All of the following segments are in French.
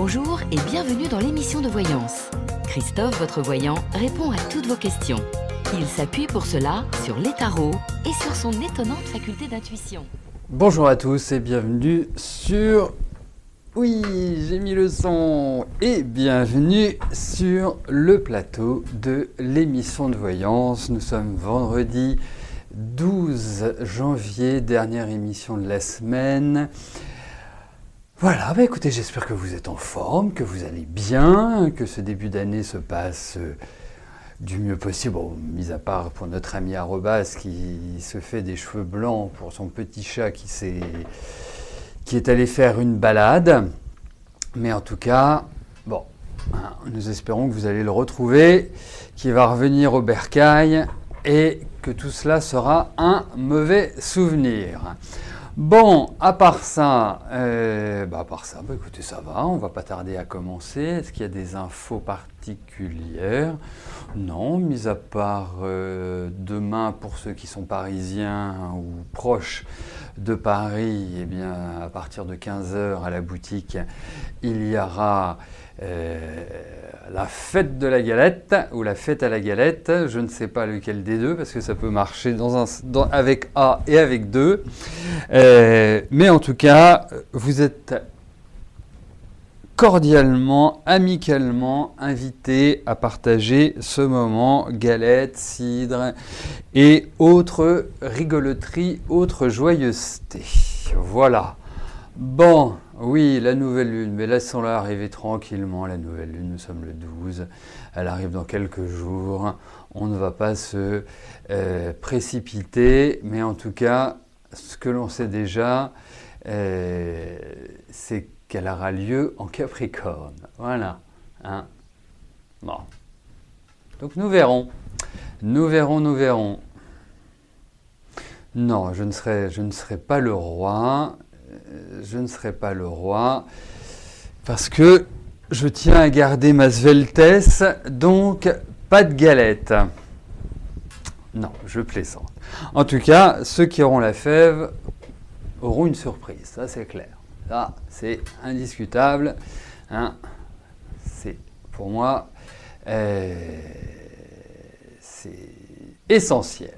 Bonjour et bienvenue dans l'émission de voyance. Christophe, votre voyant, répond à toutes vos questions. Il s'appuie pour cela sur les tarots et sur son étonnante faculté d'intuition. Bonjour à tous et bienvenue sur... Oui, j'ai mis le son. Et bienvenue sur le plateau de l'émission de voyance. Nous sommes vendredi 12 janvier, dernière émission de la semaine. Voilà, écoutez, j'espère que vous êtes en forme, que vous allez bien, que ce début d'année se passe du mieux possible. Bon, mis à part pour notre ami Arobas qui se fait des cheveux blancs pour son petit chat qui est allé faire une balade. Mais en tout cas, bon, nous espérons que vous allez le retrouver, qu'il va revenir au bercail et que tout cela sera un mauvais souvenir. Bon, à part ça, écoutez, ça va, on va pas tarder à commencer. Est-ce qu'il y a des infos particulières? Non, mis à part demain, pour ceux qui sont parisiens ou proches de Paris, eh bien, à partir de 15h à la boutique, il y aura la fête de la galette ou la fête à la galette. Je ne sais pas lequel des deux parce que ça peut marcher avec A et avec 2. Mais en tout cas, vous êtes cordialement, amicalement invités à partager ce moment galette, cidre et autres rigoloteries, autres joyeusetés. Voilà. Bon, oui, la nouvelle lune, mais laissons-la arriver tranquillement, la nouvelle lune, nous sommes le 12, elle arrive dans quelques jours, on ne va pas se précipiter, mais en tout cas, ce que l'on sait déjà, c'est qu'elle aura lieu en Capricorne, voilà. Hein. Bon. Donc nous verrons. Non, je ne serai pas le roi. Je ne serai pas le roi parce que je tiens à garder ma sveltesse, donc pas de galette. Non, je plaisante. En tout cas, ceux qui auront la fève auront une surprise, ça c'est clair. Ça, c'est indiscutable. Hein. C'est, pour moi, c'est essentiel.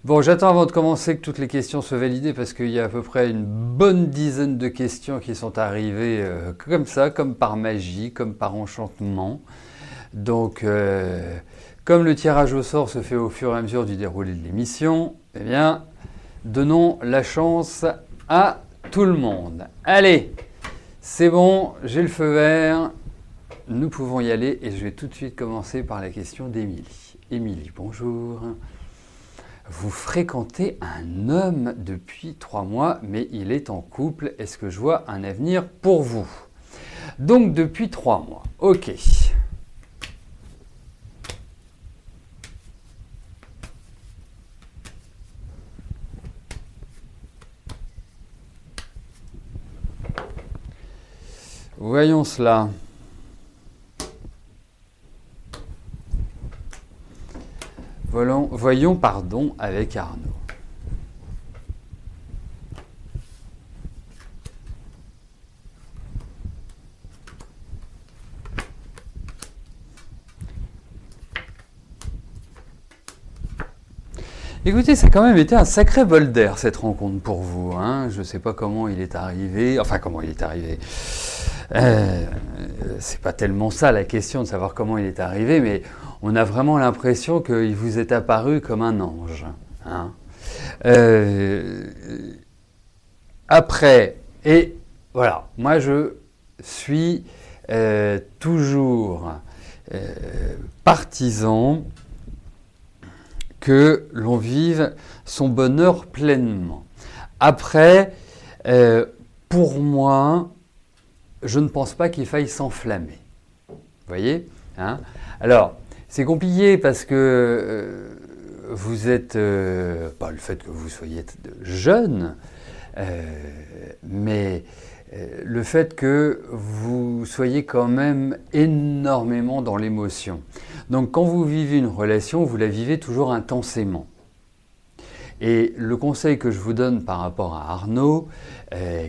Bon, j'attends avant de commencer que toutes les questions soient validées parce qu'il y a à peu près une bonne dizaine de questions qui sont arrivées comme ça, comme par magie, comme par enchantement. Donc, comme le tirage au sort se fait au fur et à mesure du déroulé de l'émission, eh bien, donnons la chance à tout le monde. Allez, c'est bon, j'ai le feu vert, nous pouvons y aller et je vais tout de suite commencer par la question d'Émilie. Émilie, bonjour. Vous fréquentez un homme depuis 3 mois, mais il est en couple. Est-ce que je vois un avenir pour vous? Donc depuis 3 mois, ok. Voyons cela. Voyons avec Arnaud. Écoutez, ça a quand même été un sacré bol d'air cette rencontre pour vous. Hein. Je ne sais pas comment il est arrivé. Enfin, comment il est arrivé. C'est pas tellement ça la question de savoir comment il est arrivé, mais on a vraiment l'impression qu'il vous est apparu comme un ange. Hein. Après, et voilà, moi je suis toujours partisan que l'on vive son bonheur pleinement. Après, pour moi, je ne pense pas qu'il faille s'enflammer. Vous voyez, hein? Alors, c'est compliqué parce que vous êtes, pas le fait que vous soyez jeune, mais le fait que vous soyez quand même énormément dans l'émotion. Donc quand vous vivez une relation, vous la vivez toujours intensément. Et le conseil que je vous donne par rapport à Arnaud,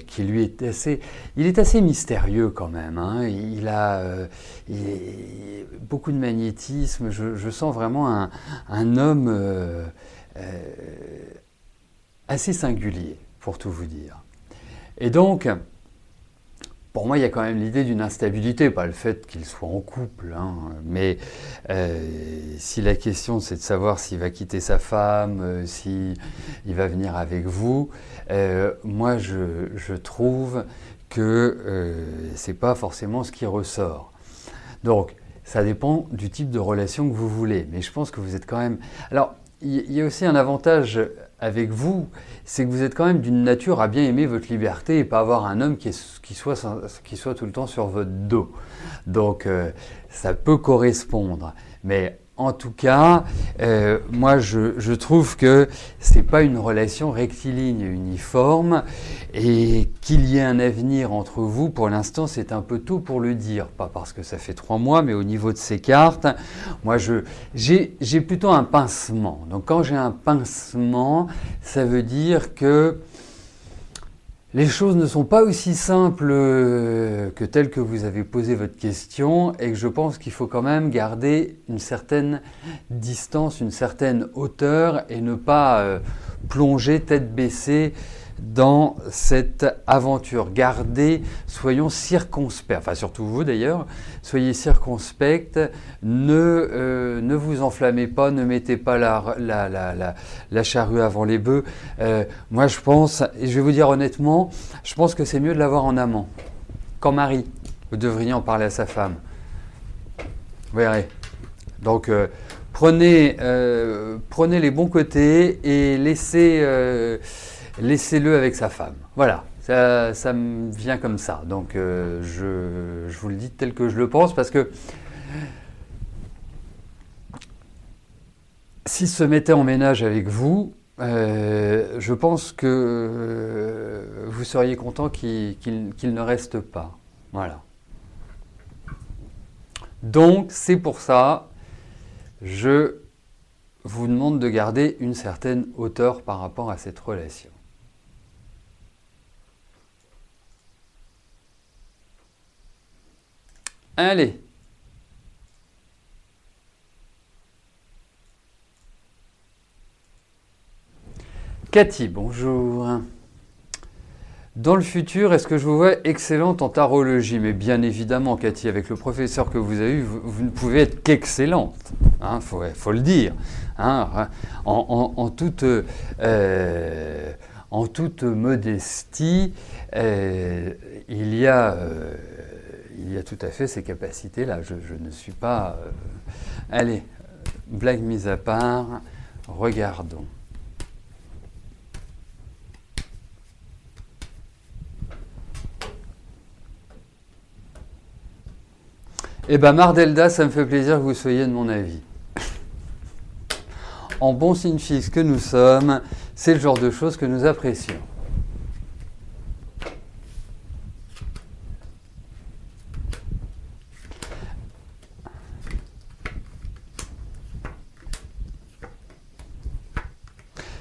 qui lui il est assez mystérieux quand même, hein. Il a beaucoup de magnétisme. Je sens vraiment un homme assez singulier, pour tout vous dire. Et donc, pour moi, il y a quand même l'idée d'une instabilité, pas le fait qu'il soit en couple, hein, mais si la question c'est de savoir s'il va quitter sa femme, s'il va venir avec vous, moi je trouve que c'est pas forcément ce qui ressort. Donc, ça dépend du type de relation que vous voulez, mais je pense que vous êtes quand même... Alors, il y a aussi un avantage avec vous, c'est que vous êtes quand même d'une nature à bien aimer votre liberté et pas avoir un homme qui soit tout le temps sur votre dos. Donc ça peut correspondre. Mais en tout cas, moi je trouve que c'est pas une relation rectiligne, uniforme, et qu'il y ait un avenir entre vous, pour l'instant c'est un peu tôt pour le dire. Pas parce que ça fait 3 mois, mais au niveau de ces cartes, moi j'ai plutôt un pincement. Donc quand j'ai un pincement, ça veut dire que les choses ne sont pas aussi simples que telles que vous avez posé votre question, et que je pense qu'il faut quand même garder une certaine distance, une certaine hauteur, et ne pas plonger tête baissée dans cette aventure. Soyons circonspects, enfin surtout vous d'ailleurs, soyez circonspects, ne vous enflammez pas, ne mettez pas la charrue avant les bœufs. Moi je pense, et je vais vous dire honnêtement, je pense que c'est mieux de l'avoir en amont, qu'en mari. Vous devriez en parler à sa femme. Vous verrez. Donc prenez les bons côtés et laissez-le avec sa femme. Voilà, ça me vient comme ça. Donc je vous le dis tel que je le pense, parce que s'il se mettait en ménage avec vous, je pense que vous seriez content qu'il ne reste pas. Voilà. Donc c'est pour ça, je vous demande de garder une certaine hauteur par rapport à cette relation. Allez. Cathy, bonjour. Dans le futur, est-ce que je vous vois excellente en tarologie? Mais bien évidemment, Cathy, avec le professeur que vous avez eu, vous ne pouvez être qu'excellente. Hein, faut le dire. Hein, en toute modestie, il y a tout à fait ces capacités-là. Je ne suis pas... Allez, blague mise à part, regardons. Eh bien, Mardelda, ça me fait plaisir que vous soyez de mon avis. En bon signe fixe que nous sommes, c'est le genre de choses que nous apprécions.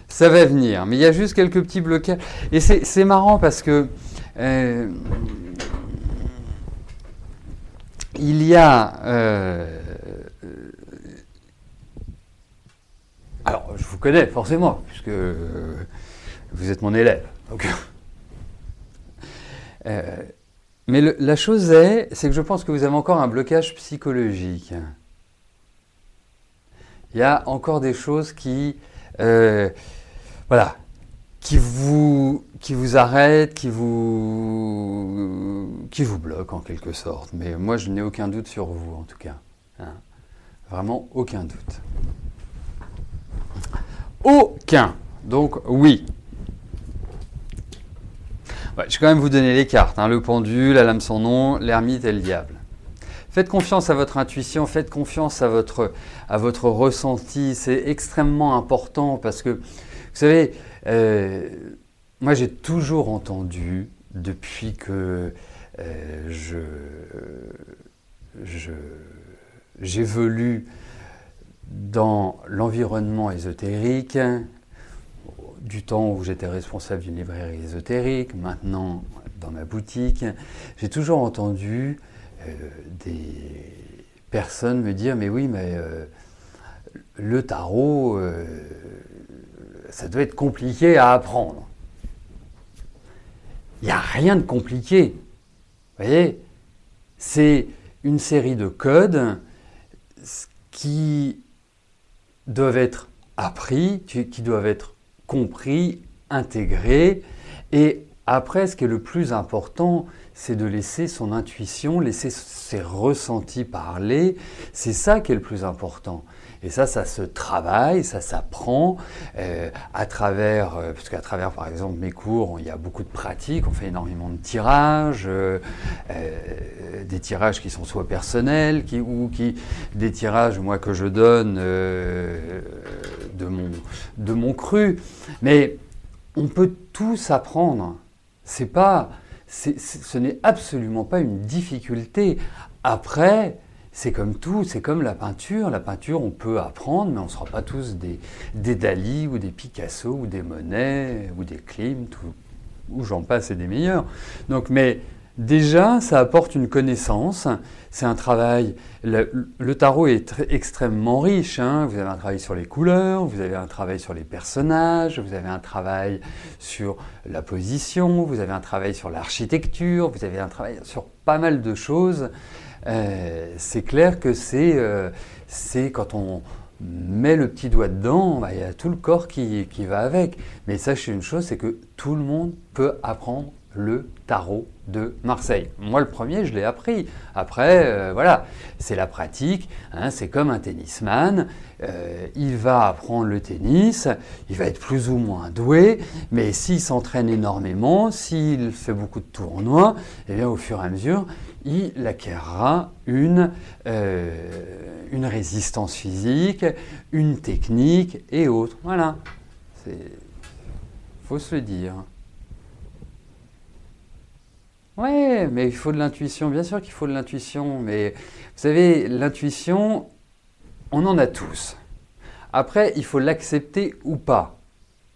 Ça va venir, mais il y a juste quelques petits blocages. Et c'est marrant parce que il y a... alors, je vous connais forcément, puisque vous êtes mon élève. Donc, mais la chose c'est que je pense que vous avez encore un blocage psychologique. Il y a encore des choses qui... voilà, qui vous arrêtent, qui vous bloquent en quelque sorte. Mais moi, je n'ai aucun doute sur vous, en tout cas. Hein. Vraiment aucun doute. Aucun. Donc, oui. Ouais, je vais quand même vous donner les cartes. Hein. Le pendule, la lame sans nom, l'ermite et le diable. Faites confiance à votre intuition, faites confiance à votre ressenti. C'est extrêmement important parce que, vous savez, moi j'ai toujours entendu, depuis que j'évolue dans l'environnement ésotérique, du temps où j'étais responsable d'une librairie ésotérique, maintenant dans ma boutique, j'ai toujours entendu des personnes me dire « mais oui, mais le tarot, ça doit être compliqué à apprendre ». Il n'y a rien de compliqué. Vous voyez, c'est une série de codes qui doivent être appris, qui doivent être compris, intégrés. Et après, ce qui est le plus important, c'est de laisser son intuition, laisser ses ressentis parler. C'est ça qui est le plus important. Et ça se travaille, ça s'apprend à travers, parce qu'à travers par exemple mes cours, il y a beaucoup de pratiques, on fait énormément de tirages, des tirages qui sont soit personnels, des tirages moi que je donne de mon cru. Mais on peut tout s'apprendre. Ce n'est absolument pas une difficulté. Après, c'est comme tout, c'est comme la peinture. La peinture, on peut apprendre, mais on ne sera pas tous des Dali ou des Picasso ou des Monet ou des Klimt ou j'en passe et des meilleurs. Donc, mais déjà, ça apporte une connaissance. C'est un travail. Le tarot est extrêmement riche. Hein. Vous avez un travail sur les couleurs, vous avez un travail sur les personnages, vous avez un travail sur la position, vous avez un travail sur l'architecture, vous avez un travail sur pas mal de choses. C'est clair que c'est quand on met le petit doigt dedans, il y a tout le corps qui va avec. Mais sachez une chose, c'est que tout le monde peut apprendre le tarot de Marseille. Moi, le premier, je l'ai appris. Après, voilà, c'est la pratique. Hein, c'est comme un tennisman. Il va apprendre le tennis. Il va être plus ou moins doué. Mais s'il s'entraîne énormément, s'il fait beaucoup de tournois, eh bien, au fur et à mesure, il acquérera une résistance physique, une technique et autres. Voilà. Faut se le dire. Ouais, mais il faut de l'intuition. Bien sûr qu'il faut de l'intuition. Mais vous savez, l'intuition, on en a tous. Après, il faut l'accepter ou pas.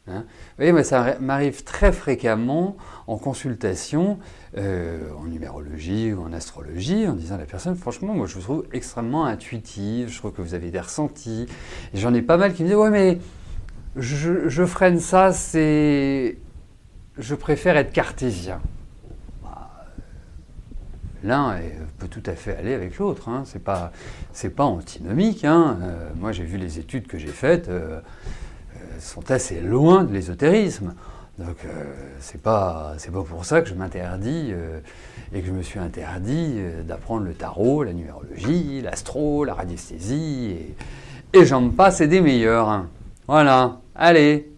Hein, vous voyez, moi, ça m'arrive très fréquemment en consultation, en numérologie ou en astrologie, en disant à la personne, franchement, moi je vous trouve extrêmement intuitive, je trouve que vous avez des ressentis. Et j'en ai pas mal qui me disent, ouais, mais je freine ça, je préfère être cartésien. L'un peut tout à fait aller avec l'autre, hein. C'est pas antinomique. Hein. Moi, j'ai vu les études que j'ai faites, sont assez loin de l'ésotérisme. Donc, c'est pas pour ça que je m'interdis et que je me suis interdit d'apprendre le tarot, la numérologie, l'astro, la radiesthésie et j'en passe et des meilleurs. Hein. Voilà. Allez,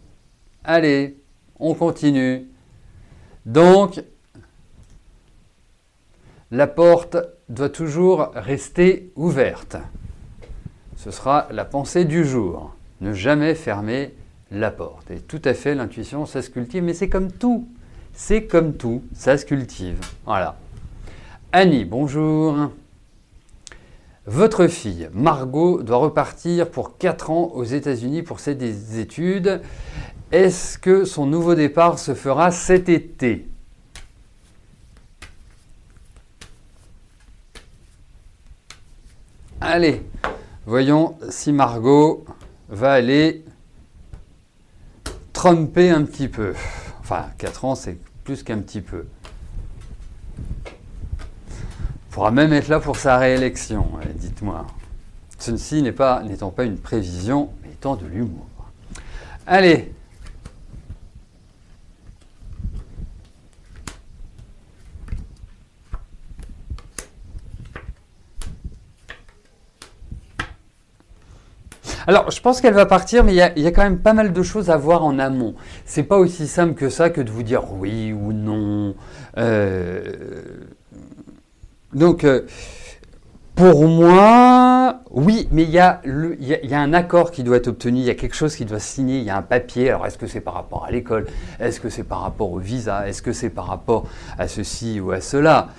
on continue. Donc, la porte doit toujours rester ouverte. Ce sera la pensée du jour. Ne jamais fermer la porte. Et tout à fait, l'intuition, ça se cultive, mais c'est comme tout. C'est comme tout, ça se cultive. Voilà. Annie, bonjour. Votre fille, Margot, doit repartir pour 4 ans aux États-Unis pour ses études. Est-ce que son nouveau départ se fera cet été ? Allez, voyons si Margot va aller tromper un petit peu. Enfin, 4 ans, c'est plus qu'un petit peu. Il pourra même être là pour sa réélection, dites-moi. Ceci n'étant pas une prévision, mais étant de l'humour. Allez. Alors, je pense qu'elle va partir, mais il y a quand même pas mal de choses à voir en amont. C'est pas aussi simple que ça que de vous dire oui ou non. Donc, pour moi, oui, mais il y a un accord qui doit être obtenu, il y a quelque chose qui doit se signer, il y a un papier. Alors, est-ce que c'est par rapport à l'école? Est-ce que c'est par rapport au visa? Est-ce que c'est par rapport à ceci ou à cela?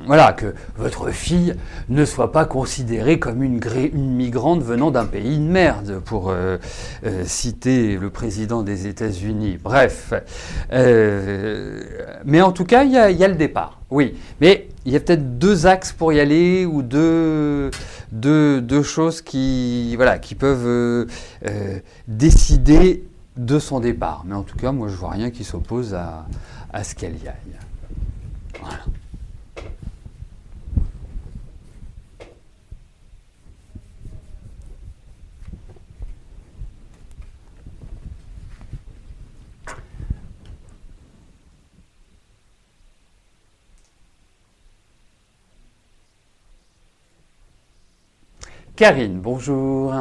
voilà, que votre fille ne soit pas considérée comme une migrante venant d'un pays de merde, pour citer le président des États-Unis. Bref, mais en tout cas, il y a le départ. Oui, mais il y a peut-être deux axes pour y aller, ou deux choses qui peuvent décider de son départ. Mais en tout cas, moi, je vois rien qui s'oppose à ce qu'elle y aille. Voilà. Karine, bonjour.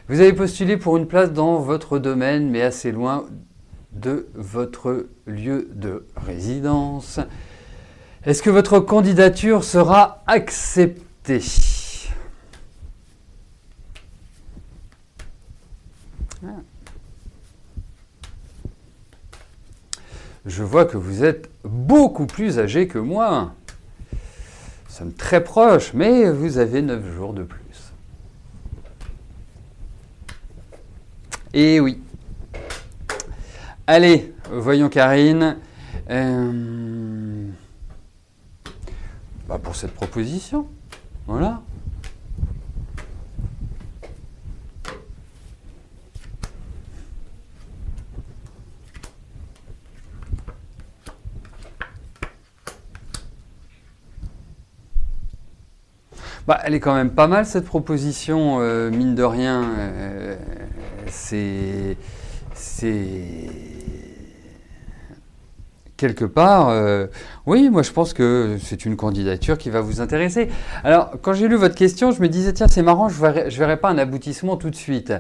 Vous avez postulé pour une place dans votre domaine, mais assez loin de votre lieu de résidence. Est-ce que votre candidature sera acceptée? Je vois que vous êtes beaucoup plus âgé que moi. Nous sommes très proches, mais vous avez 9 jours de plus. Et oui. Allez, voyons Karine. Pour cette proposition. Voilà. Elle est quand même pas mal cette proposition, mine de rien. C'est quelque part, oui, moi je pense que c'est une candidature qui va vous intéresser. Alors, quand j'ai lu votre question, je me disais, tiens, c'est marrant, je verrai pas un aboutissement tout de suite.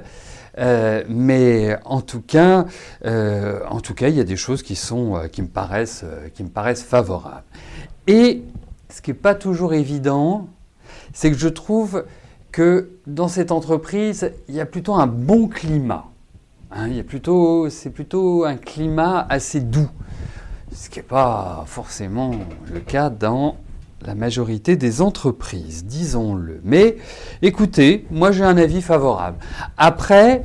Mais en tout cas, il y a des choses qui me paraissent favorables. Et ce qui n'est pas toujours évident, c'est que je trouve que dans cette entreprise, il y a plutôt un bon climat. C'est plutôt un climat assez doux, ce qui n'est pas forcément le cas dans la majorité des entreprises, disons-le. Mais écoutez, moi j'ai un avis favorable. Après,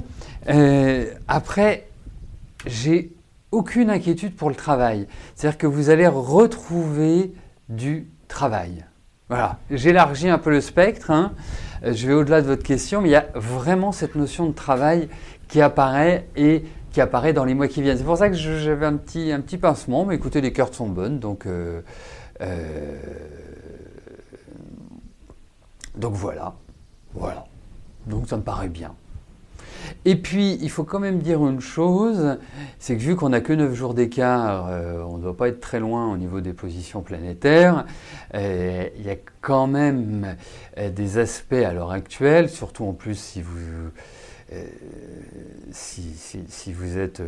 j'ai aucune inquiétude pour le travail. C'est-à-dire que vous allez retrouver du travail. Voilà, j'élargis un peu le spectre, je vais au-delà de votre question, mais il y a vraiment cette notion de travail qui apparaît dans les mois qui viennent. C'est pour ça que j'avais un petit pincement, mais écoutez, les cartes sont bonnes, donc voilà, donc ça me paraît bien. Et puis, il faut quand même dire une chose, c'est que vu qu'on n'a que 9 jours d'écart, on ne doit pas être très loin au niveau des positions planétaires. Il y a quand même des aspects à l'heure actuelle, surtout en plus si vous êtes,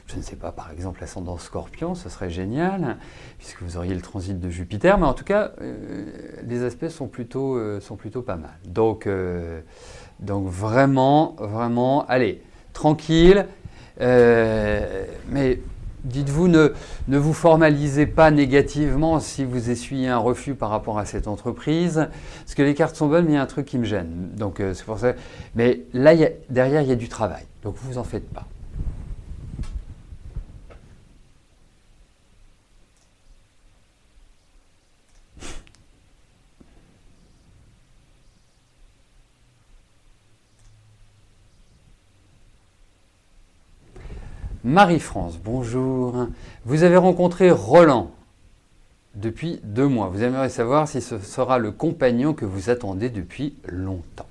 je ne sais pas, par exemple, ascendant Scorpion, ce serait génial, puisque vous auriez le transit de Jupiter, mais en tout cas, les aspects sont plutôt pas mal. Donc vraiment, allez, tranquille, mais dites-vous, ne vous formalisez pas négativement si vous essuyez un refus par rapport à cette entreprise, parce que les cartes sont bonnes, mais il y a un truc qui me gêne. Donc c'est pour ça. Mais là, derrière, il y a du travail, donc vous en faites pas. Marie-France, bonjour. Vous avez rencontré Roland depuis 2 mois. Vous aimeriez savoir si ce sera le compagnon que vous attendez depuis longtemps.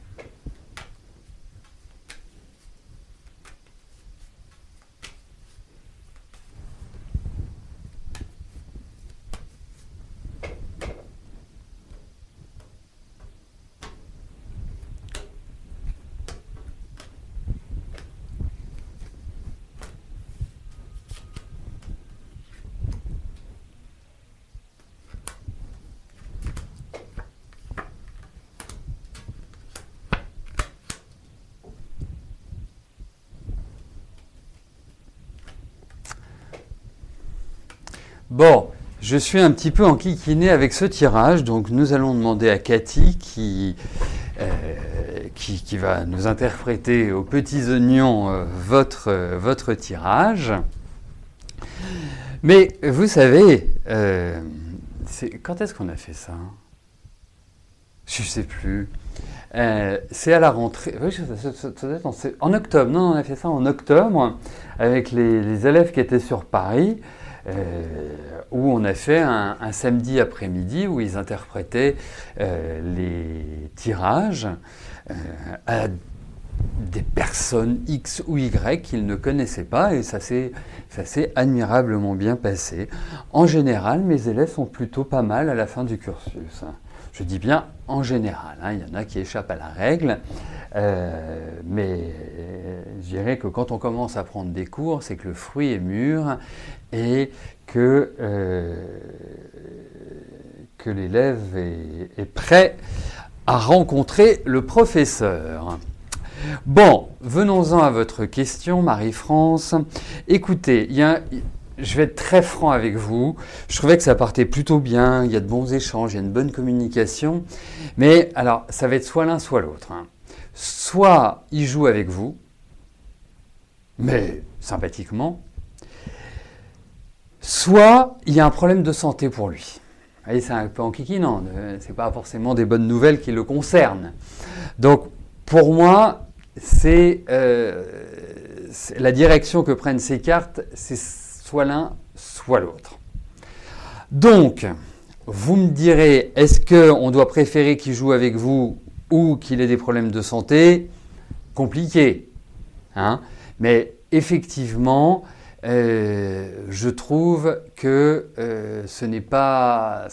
Bon, Je suis un petit peu enquiquiné avec ce tirage, donc nous allons demander à Cathy qui va nous interpréter aux petits oignons votre tirage. Mais vous savez, quand est-ce qu'on a fait ça? Je ne sais plus. C'est à la rentrée. Oui, ça doit être en octobre. Non, on a fait ça en octobre avec les élèves qui étaient sur Paris. Où on a fait un samedi après-midi où ils interprétaient les tirages à des personnes X ou Y qu'ils ne connaissaient pas, et ça s'est admirablement bien passé. En général, mes élèves sont plutôt pas mal à la fin du cursus. Je dis bien en général, il y en a qui échappent à la règle, mais je dirais que quand on commence à prendre des cours, c'est que le fruit est mûr et que l'élève est prêt à rencontrer le professeur. Bon, venons-en à votre question, Marie-France. Écoutez, je vais être très franc avec vous. Je trouvais que ça partait plutôt bien, il y a de bons échanges, il y a une bonne communication. Mais alors, ça va être soit l'un, soit l'autre. Soit il joue avec vous, mais sympathiquement, soit il y a un problème de santé pour lui. Vous voyez, c'est un peu enquiquinant, c'est pas forcément des bonnes nouvelles qui le concernent. Donc, pour moi, c'est la direction que prennent ces cartes, c'est soit l'un, soit l'autre. Donc, vous me direz, est-ce qu'on doit préférer qu'il joue avec vous ou qu'il ait des problèmes de santé? Compliqué. Mais effectivement, je trouve que ce n'est pas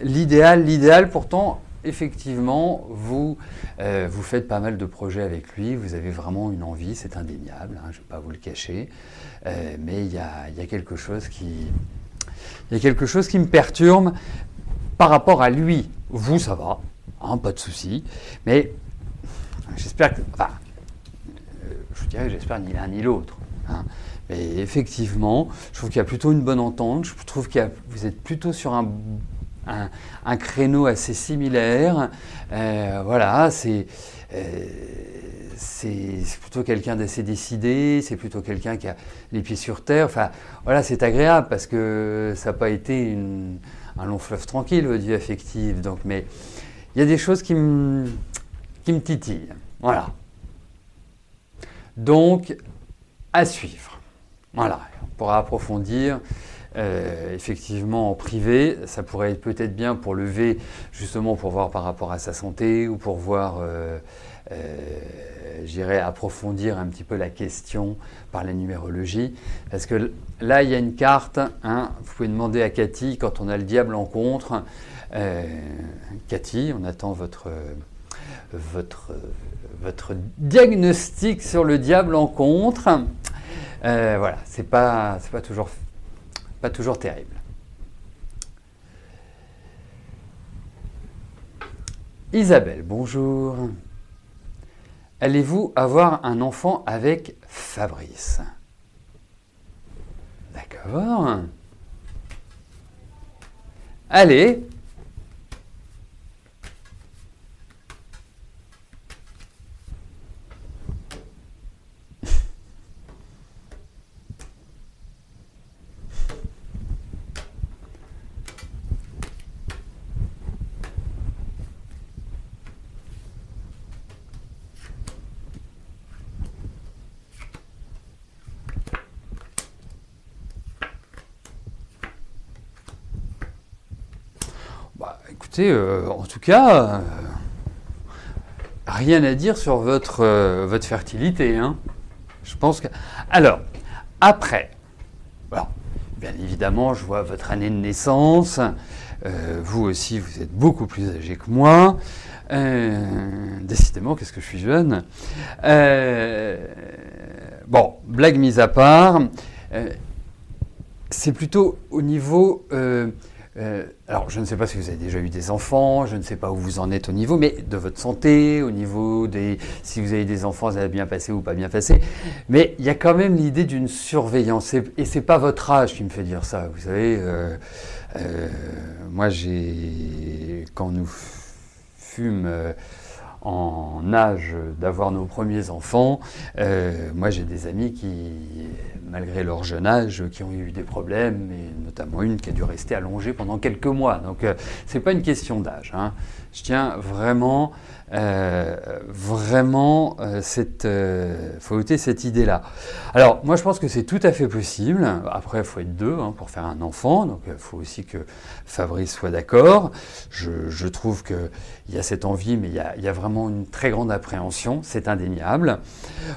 l'idéal. L'idéal, pourtant, effectivement, vous faites pas mal de projets avec lui, vous avez vraiment une envie, c'est indéniable, je ne vais pas vous le cacher, mais il y a quelque chose qui me perturbe par rapport à lui. Vous, ça va, pas de souci, mais j'espère que, j'espère ni l'un ni l'autre. Mais effectivement, je trouve qu'il y a plutôt une bonne entente, je trouve que vous êtes plutôt sur un créneau assez similaire. Voilà, c'est plutôt quelqu'un d'assez décidé, c'est plutôt quelqu'un qui a les pieds sur terre. Enfin, voilà, c'est agréable parce que ça n'a pas été un long fleuve tranquille, votre vie affective. Donc, mais il y a des choses qui me titillent. Voilà. Donc, à suivre. Voilà, on pourra approfondir. Effectivement en privé, ça pourrait être peut-être bien pour lever, justement pour voir par rapport à sa santé ou pour voir, j'irais approfondir un petit peu la question par la numérologie. Parce que là, il y a une carte, vous pouvez demander à Cathy quand on a le diable en contre. Cathy, on attend votre diagnostic sur le diable en contre. Voilà, c'est pas toujours terrible. Isabelle, bonjour. Allez-vous avoir un enfant avec Fabrice? D'accord. Allez. Écoutez, en tout cas, rien à dire sur votre fertilité. Je pense que... Alors, après, bien évidemment, je vois votre année de naissance. Vous aussi, vous êtes beaucoup plus âgé que moi. Décidément, qu'est-ce que je suis jeune. Bon, blague mise à part, c'est plutôt au niveau alors, je ne sais pas si vous avez déjà eu des enfants, je ne sais pas où vous en êtes au niveau, mais de votre santé, au niveau si vous avez des enfants, ça va bien passer ou pas bien passer. Mais il y a quand même l'idée d'une surveillance. Et c'est pas votre âge qui me fait dire ça. Vous savez, moi, quand nous fûmes en âge d'avoir nos premiers enfants, moi j'ai des amis qui, malgré leur jeune âge, qui ont eu des problèmes, et notamment une qui a dû rester allongée pendant quelques mois. Donc c'est pas une question d'âge, hein. Je tiens vraiment, faut ôter cette idée-là. Alors moi je pense que c'est tout à fait possible. Après il faut être deux, hein, pour faire un enfant, donc il faut aussi que Fabrice soit d'accord. Je trouve que il y a cette envie, mais il y a vraiment une très grande appréhension, c'est indéniable.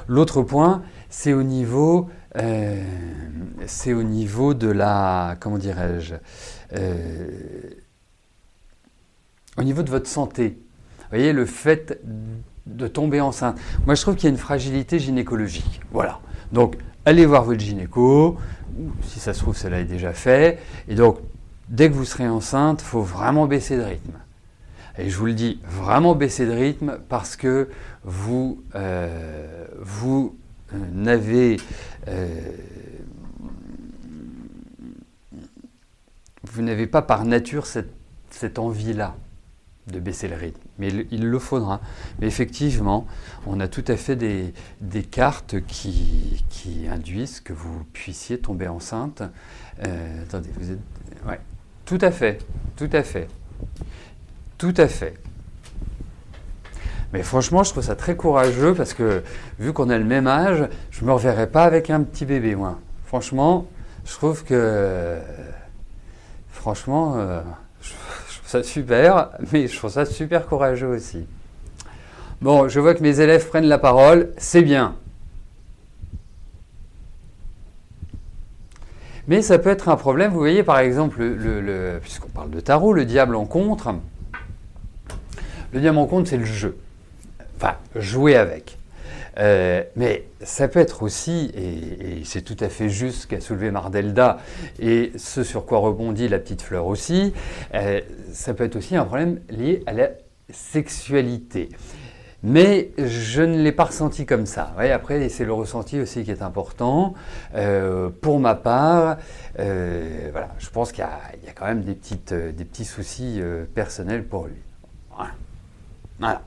L'autre point, c'est au niveau de la, comment dirais-je, au niveau de votre santé. Vous voyez, le fait de tomber enceinte. Moi, je trouve qu'il y a une fragilité gynécologique. Voilà. Donc, allez voir votre gynéco. Si ça se trouve, cela est déjà fait. Et donc, dès que vous serez enceinte, il faut vraiment baisser de rythme. Et je vous le dis, vraiment baisser de rythme parce que vous n'avez pas par nature cette envie-là de baisser le rythme. Mais il le faudra. Mais effectivement, on a tout à fait des cartes qui induisent que vous puissiez tomber enceinte. Attendez, vous êtes... Ouais, tout à fait, tout à fait. Tout à fait. Mais franchement, je trouve ça très courageux parce que, vu qu'on a le même âge, je ne me reverrai pas avec un petit bébé, moi. Franchement, je trouve que... Franchement, je trouve ça super, mais je trouve ça super courageux aussi. Bon, je vois que mes élèves prennent la parole, c'est bien. Mais ça peut être un problème, vous voyez, par exemple, puisqu'on parle de tarot, le diable en contre. Le diable en contre, c'est le jeu. Enfin, jouer avec. Mais ça peut être aussi, et c'est tout à fait juste ce qu'a soulevé Mardelda, et ce sur quoi rebondit la petite fleur aussi, ça peut être aussi un problème lié à la sexualité. Mais je ne l'ai pas ressenti comme ça. Ouais, après, c'est le ressenti aussi qui est important. Pour ma part, voilà, je pense qu'il y a quand même des petits soucis personnels pour lui. Voilà. Voilà.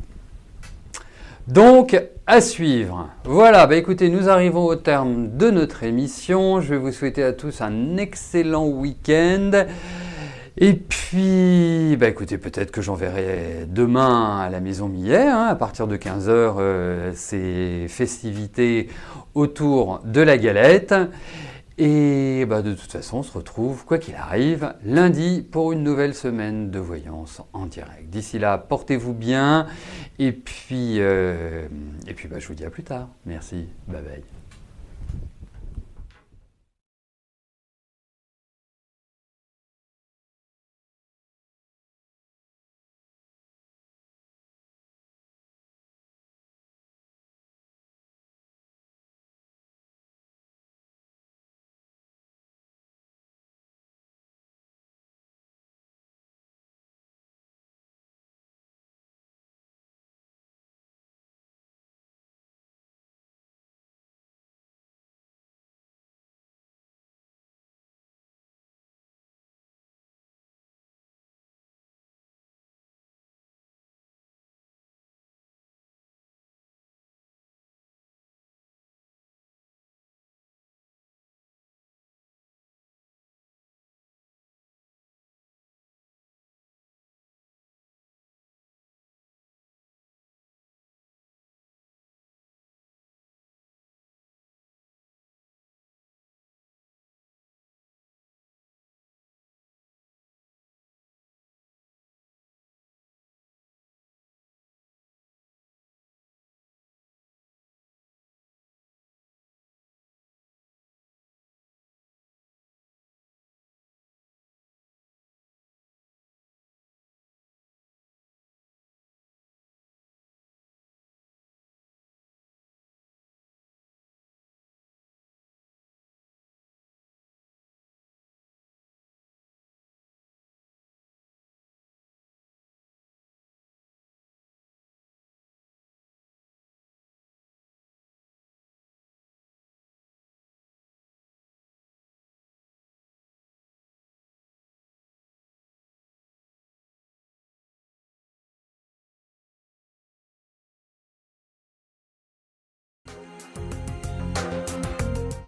Donc, à suivre. Voilà, bah écoutez, nous arrivons au terme de notre émission. Je vais vous souhaiter à tous un excellent week-end. Et puis, bah écoutez, peut-être que j'enverrai demain à la Maison Millet, hein, à partir de 15h, ces festivités autour de la galette. Et bah de toute façon, on se retrouve, quoi qu'il arrive, lundi pour une nouvelle semaine de voyance en direct. D'ici là, portez-vous bien. Et puis bah, je vous dis à plus tard. Merci. Bye bye.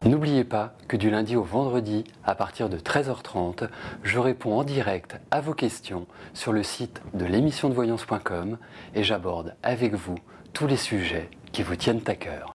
N'oubliez pas que du lundi au vendredi, à partir de 13h30, je réponds en direct à vos questions sur le site de l'émissiondevoyance.com et j'aborde avec vous tous les sujets qui vous tiennent à cœur.